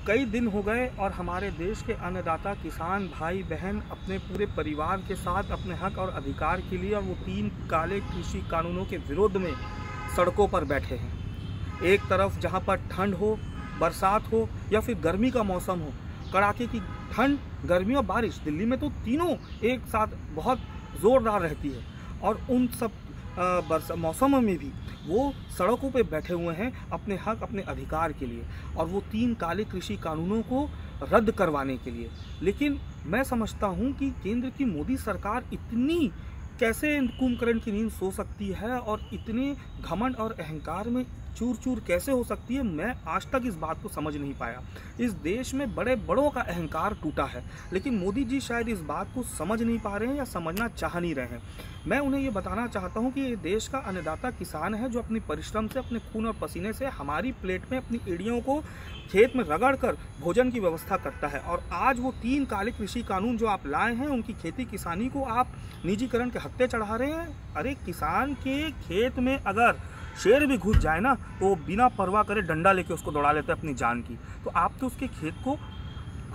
कई दिन हो गए और हमारे देश के अन्नदाता किसान भाई बहन अपने पूरे परिवार के साथ अपने हक और अधिकार के लिए और वो 3 काले कृषि कानूनों के विरोध में सड़कों पर बैठे हैं। एक तरफ जहां पर ठंड हो, बरसात हो या फिर गर्मी का मौसम हो, कड़ाके की ठंड, गर्मी और बारिश, दिल्ली में तो तीनों एक साथ बहुत ज़ोरदार रहती है और उन सब मौसमों में भी वो सड़कों पे बैठे हुए हैं अपने हक, अपने अधिकार के लिए और वो 3 काले कृषि कानूनों को रद्द करवाने के लिए। लेकिन मैं समझता हूँ कि केंद्र की मोदी सरकार इतनी कैसे कुंभकर्ण की नींद सो सकती है और इतने घमंड और अहंकार में चूर चूर कैसे हो सकती है, मैं आज तक इस बात को समझ नहीं पाया। इस देश में बड़े बड़ों का अहंकार टूटा है, लेकिन मोदी जी शायद इस बात को समझ नहीं पा रहे हैं या समझना चाह नहीं रहे हैं। मैं उन्हें ये बताना चाहता हूँ कि ये देश का अन्नदाता किसान है जो अपने परिश्रम से, अपने खून और पसीने से हमारी प्लेट में अपनी एड़ियों को खेत में रगड़ कर भोजन की व्यवस्था करता है। और आज वो 3 काले कृषि कानून जो आप लाए हैं, उनकी खेती किसानी को आप निजीकरण के हत्थे चढ़ा रहे हैं। अरे किसान के खेत में अगर शेर भी घुस जाए ना तो बिना परवाह करे डंडा लेके उसको दौड़ा लेते हैं अपनी जान की। तो आप तो उसके खेत को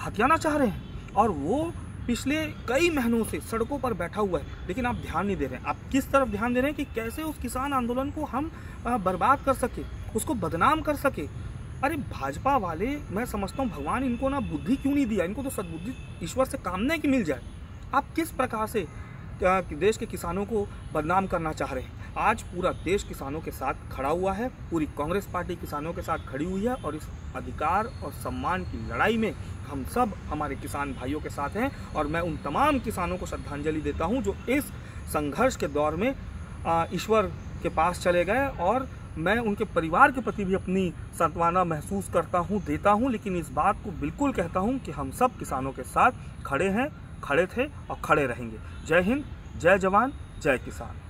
हथियाना चाह रहे हैं और वो पिछले कई महीनों से सड़कों पर बैठा हुआ है, लेकिन आप ध्यान नहीं दे रहे हैं। आप किस तरफ ध्यान दे रहे हैं कि कैसे उस किसान आंदोलन को हम बर्बाद कर सके, उसको बदनाम कर सके। अरे भाजपा वाले, मैं समझता हूँ भगवान इनको ना बुद्धि क्यों नहीं दिया, इनको तो सद्बुद्धि ईश्वर से कामना है कि मिल जाए। आप किस प्रकार से देश के किसानों को बदनाम करना चाह रहे हैं। आज पूरा देश किसानों के साथ खड़ा हुआ है, पूरी कांग्रेस पार्टी किसानों के साथ खड़ी हुई है और इस अधिकार और सम्मान की लड़ाई में हम सब हमारे किसान भाइयों के साथ हैं। और मैं उन तमाम किसानों को श्रद्धांजलि देता हूं जो इस संघर्ष के दौर में ईश्वर के पास चले गए और मैं उनके परिवार के प्रति भी अपनी सांत्वना महसूस करता हूं, देता हूं। लेकिन इस बात को बिल्कुल कहता हूं कि हम सब किसानों के साथ खड़े हैं, खड़े थे और खड़े रहेंगे। जय हिंद, जय जवान, जय किसान।